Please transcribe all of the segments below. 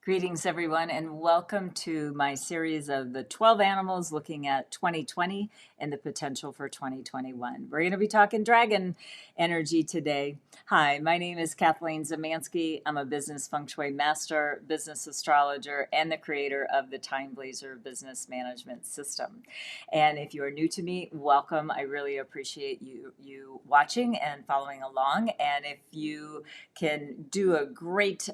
Greetings, everyone, and welcome to my series of the 12 animals looking at 2020 and the potential for 2021. We're going to be talking dragon energy today. Hi, my name is Kathleen Zemansky. I'm a business feng shui master, business astrologer, and the creator of the Time Blazer business management system. And if you are new to me, welcome. I really appreciate you watching and following along. And if you can do a great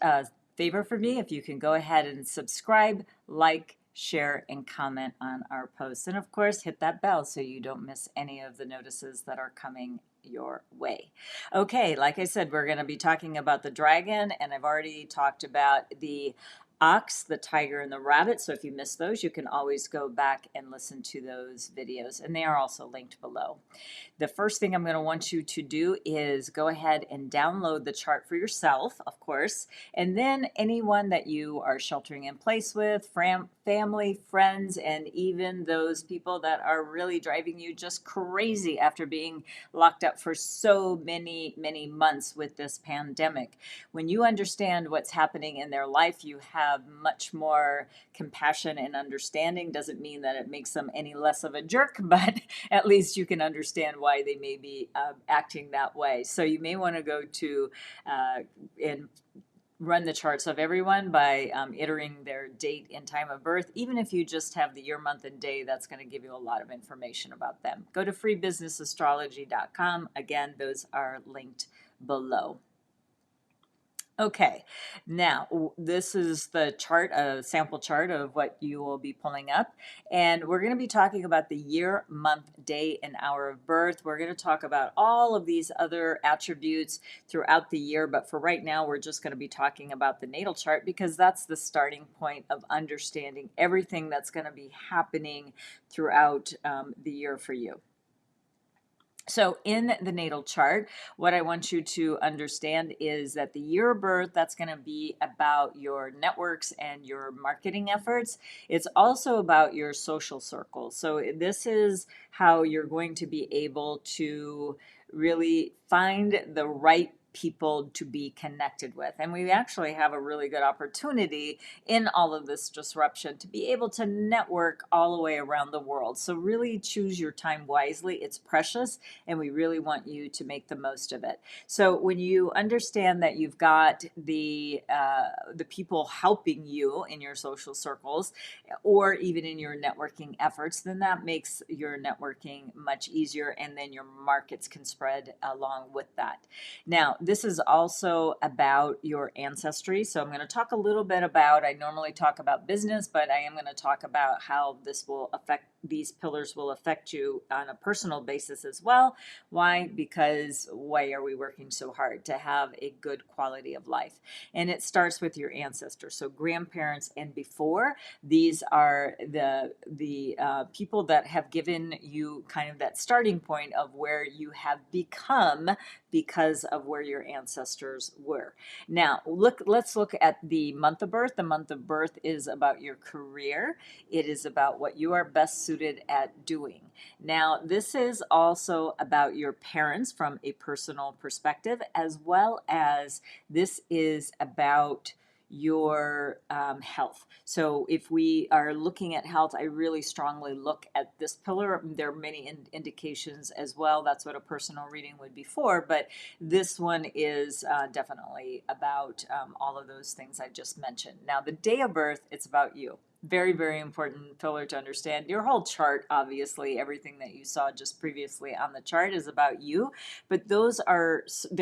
favor for me if you can go ahead and subscribe, like, share, and comment on our posts. And of course, hit that bell so you don't miss any of the notices that are coming your way. Okay, like I said, we're going to be talking about the dragon, and I've already talked about the ox, the tiger, and the rabbit. So if you missed those, you can always go back and listen to those videos, and they are also linked below. The first thing I'm going to want you to do is go ahead and download the chart for yourself, of course, and then anyone that you are sheltering in place with, family, friends, and even those people that are really driving you just crazy after being locked up for so many, many months with this pandemic. When you understand what's happening in their life, you have much more compassion and understanding. Doesn't mean that it makes them any less of a jerk, but at least you can understand why they may be acting that way. So you may want to go to and run the charts of everyone by entering their date and time of birth. Even if you just have the year, month, and day, that's going to give you a lot of information about them. Go to freebusinessastrology.com. Again, those are linked below. Okay, now this is the chart, a sample chart of what you will be pulling up. And we're going to be talking about the year, month, day, and hour of birth. We're going to talk about all of these other attributes throughout the year. But for right now, we're just going to be talking about the natal chart because that's the starting point of understanding everything that's going to be happening throughout the year for you. So in the natal chart, what I want you to understand is that the year of birth, that's going to be about your networks and your marketing efforts. It's also about your social circles. So this is how you're going to be able to really find the right people to be connected with. And we actually have a really good opportunity in all of this disruption to be able to network all the way around the world. So really choose your time wisely. It's precious, and we really want you to make the most of it. So when you understand that you've got the people helping you in your social circles or even in your networking efforts, then that makes your networking much easier, and then your markets can spread along with that. Now, this is also about your ancestry. So I'm going to talk a little bit about, I normally talk about business, but I am going to talk about how this will affect, these pillars will affect you on a personal basis as well. Why? Because why are we working so hard to have a good quality of life? And it starts with your ancestors. So grandparents and before, these are the people that have given you kind of that starting point of where you have become because of where your ancestors were. Now, let's look at the month of birth. The month of birth is about your career. It is about what you are best suited at doing. Now, this is also about your parents from a personal perspective, as well as this is about your health. So if we are looking at health, I really strongly look at this pillar. There are many indications as well. That's what a personal reading would be for, but this one is definitely about all of those things I just mentioned. Now, the day of birth, it's about you. Very, very important pillar to understand. Your whole chart, obviously, everything that you saw just previously on the chart is about you, but there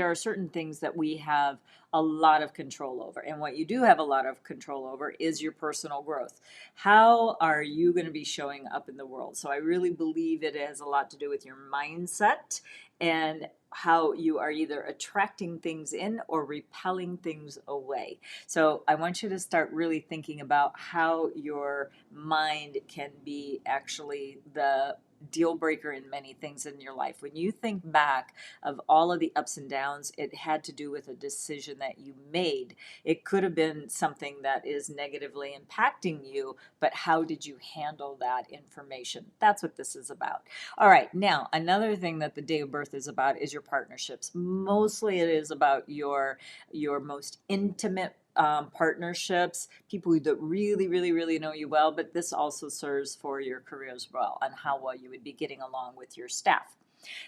are certain things that we have a lot of control over. And what you do have a lot of control over is your personal growth. How are you going to be showing up in the world? So I really believe it has a lot to do with your mindset and how you are either attracting things in or repelling things away. So I want you to start really thinking about how your mind can be actually the deal breaker in many things in your life. When you think back of all of the ups and downs, it had to do with a decision that you made. It could have been something that is negatively impacting you, but how did you handle that information? That's what this is about. All right, now another thing that the day of birth is about is your partnerships. Mostly it is about your most intimate partnerships, people that really, really, really know you well, but this also serves for your career as well and how well you would be getting along with your staff.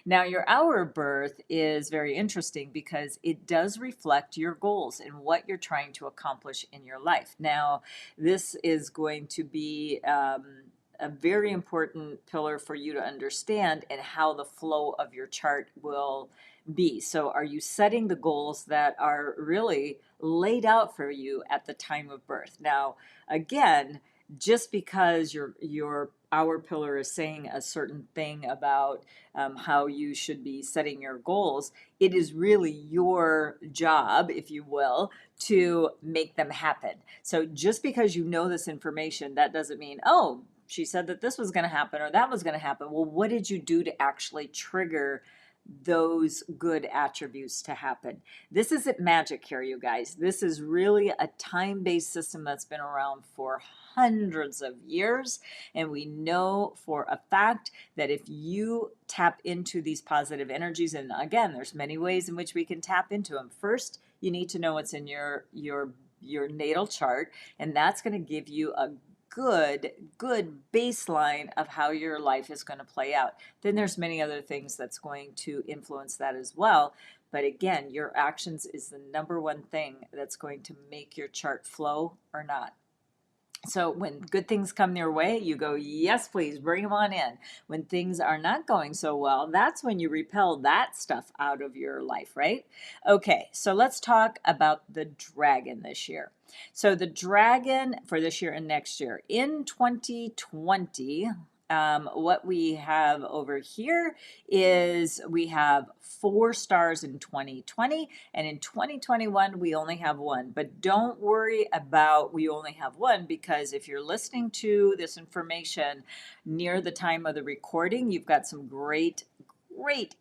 Now, your hour of birth is very interesting because it does reflect your goals and what you're trying to accomplish in your life. Now, this is going to be a very important pillar for you to understand and how the flow of your chart will be. So, are you setting the goals that are really laid out for you at the time of birth? Now, again, just because your hour pillar is saying a certain thing about how you should be setting your goals, it is really your job, if you will, to make them happen. So just because you know this information, that doesn't mean, oh, she said that this was going to happen or that was going to happen. Well, what did you do to actually trigger those good attributes to happen? This isn't magic here, you guys. This is really a time-based system that's been around for hundreds of years. And we know for a fact that if you tap into these positive energies, and again, there's many ways in which we can tap into them. First, you need to know what's in your natal chart, and that's going to give you a good baseline of how your life is going to play out. Then there's many other things that's going to influence that as well. But again, your actions is the number one thing that's going to make your chart flow or not. So when good things come your way, you go, yes, please, bring them on in. When things are not going so well, that's when you repel that stuff out of your life, right? Okay, so let's talk about the dragon this year. So the dragon for this year and next year. In 2020, what we have over here is we have 4 stars in 2020, and in 2021 we only have 1. But don't worry about we only have 1, because if you're listening to this information near the time of the recording, you've got some great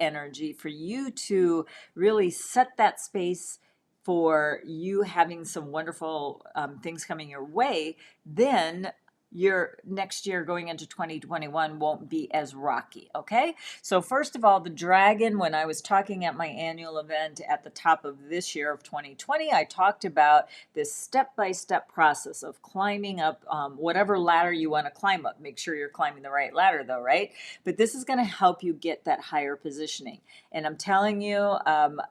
energy for you to really set that space for you having some wonderful things coming your way. Then your next year going into 2021 won't be as rocky, okay? So first of all, the dragon, when I was talking at my annual event at the top of this year of 2020, I talked about this step-by-step process of climbing up whatever ladder you want to climb up. Make sure you're climbing the right ladder though, right? But this is going to help you get that higher positioning. And I'm telling you,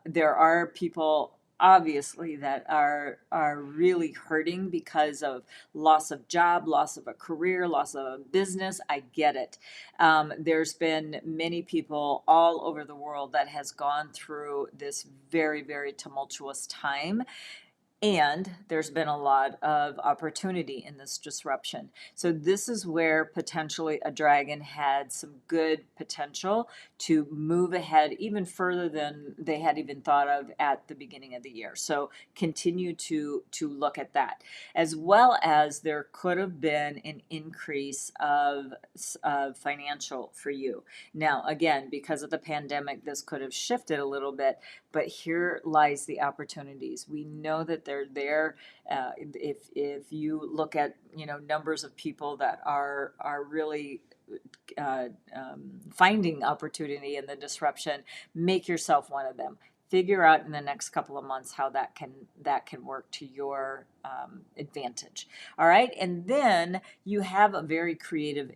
there are people obviously that are really hurting because of loss of job, loss of a career, loss of a business. I get it. There's been many people all over the world that has gone through this very tumultuous time. And there's been a lot of opportunity in this disruption. So this is where potentially a dragon had some good potential to move ahead even further than they had even thought of at the beginning of the year. So continue to look at that. As well as there could have been an increase of financial for you. Now, again, because of the pandemic, this could have shifted a little bit, but here lies the opportunities. We know that they're there. If you look at numbers of people that are really finding opportunity in the disruption, make yourself one of them. Figure out in the next couple of months how that can work to your advantage. All right, and then you have a very creative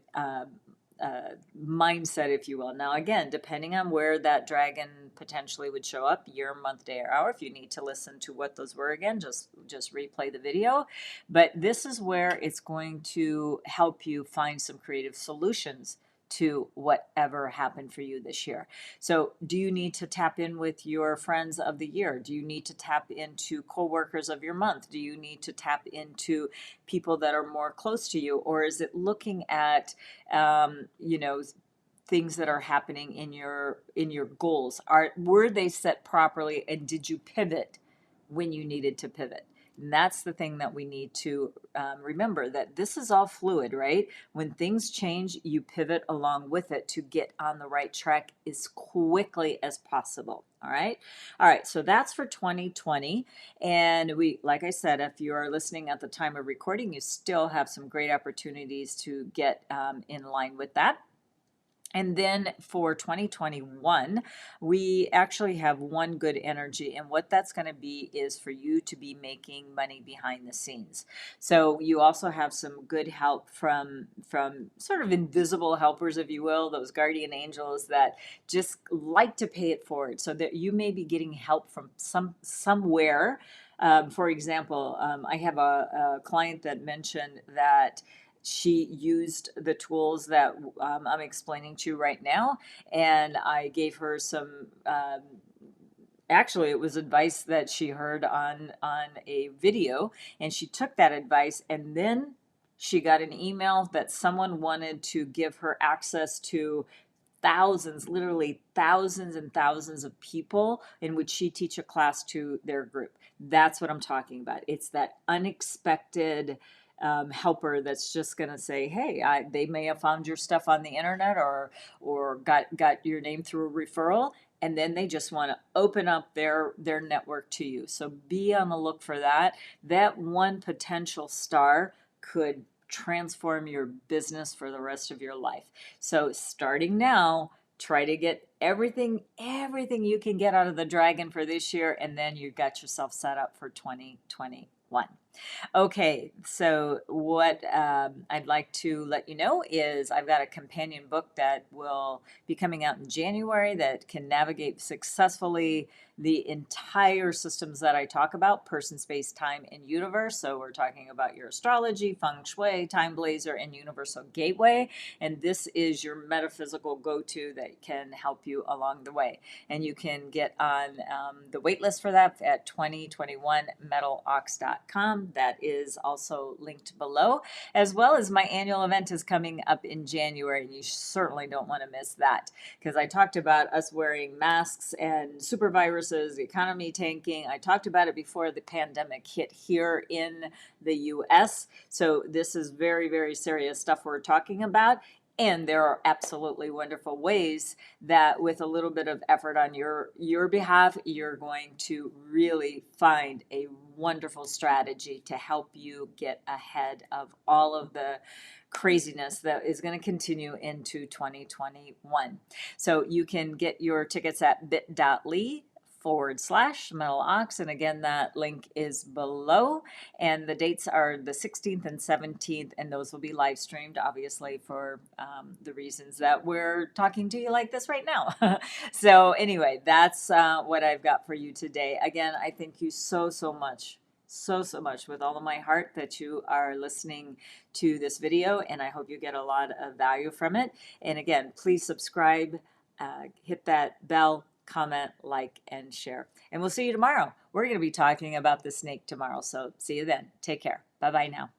mindset, if you will. Now, again, depending on where that dragon potentially would show up, year, month, day, or hour, if you need to listen to what those were again, just replay the video. But this is where it's going to help you find some creative solutions to whatever happened for you this year. So do you need to tap in with your friends of the year? Do you need to tap into coworkers of your month? Do you need to tap into people that are more close to you? Or is it looking at, things that are happening in your goals? Were they set properly, and did you pivot when you needed to pivot? And that's the thing that we need to remember, that this is all fluid, right? When things change, you pivot along with it to get on the right track as quickly as possible. All right. So that's for 2020. And like I said, if you are listening at the time of recording, you still have some great opportunities to get in line with that. And then for 2021, we actually have one good energy. And what that's going to be is for you to be making money behind the scenes. So you also have some good help from sort of invisible helpers, if you will, those guardian angels that just like to pay it forward. So that you may be getting help from somewhere. For example, I have a client that mentioned that she used the tools that I'm explaining to you right now, and I gave her some. Actually, it was advice that she heard on a video, and she took that advice, and then she got an email that someone wanted to give her access to thousands, literally thousands and thousands of people in which she teach a class to their group. That's what I'm talking about. It's that unexpected helper that's just going to say, "Hey, they may have found your stuff on the internet or got your name through a referral." And then they just want to open up their network to you. So be on the look for that. That one potential star could transform your business for the rest of your life. So starting now, try to get everything you can get out of the dragon for this year, and then you got yourself set up for 2021. Okay, so what I'd like to let you know is I've got a companion book that will be coming out in January that can navigate successfully the entire systems that I talk about: person, space, time, and universe. So we're talking about your astrology, feng shui, time blazer, and universal gateway. And this is your metaphysical go-to that can help you along the way. And you can get on the wait list for that at 2021metalox.com. That is also linked below, as well as my annual event is coming up in January, and you certainly don't want to miss that, because I talked about us wearing masks and super viruses, the economy tanking. I talked about it before the pandemic hit here in the US. So this is very, very serious stuff we're talking about. And there are absolutely wonderful ways that with a little bit of effort on your behalf, you're going to really find a wonderful strategy to help you get ahead of all of the craziness that is going to continue into 2021. So you can get your tickets at bit.ly/metal ox. And again, that link is below. And the dates are the 16th and 17th, and those will be live streamed, obviously, for the reasons that we're talking to you like this right now. So anyway, that's what I've got for you today. Again, I thank you so, so much. So much with all of my heart that you are listening to this video, and I hope you get a lot of value from it. And again, please subscribe, hit that bell, comment, like, and share. And we'll see you tomorrow. We're going to be talking about the snake tomorrow. So see you then. Take care. Bye-bye now.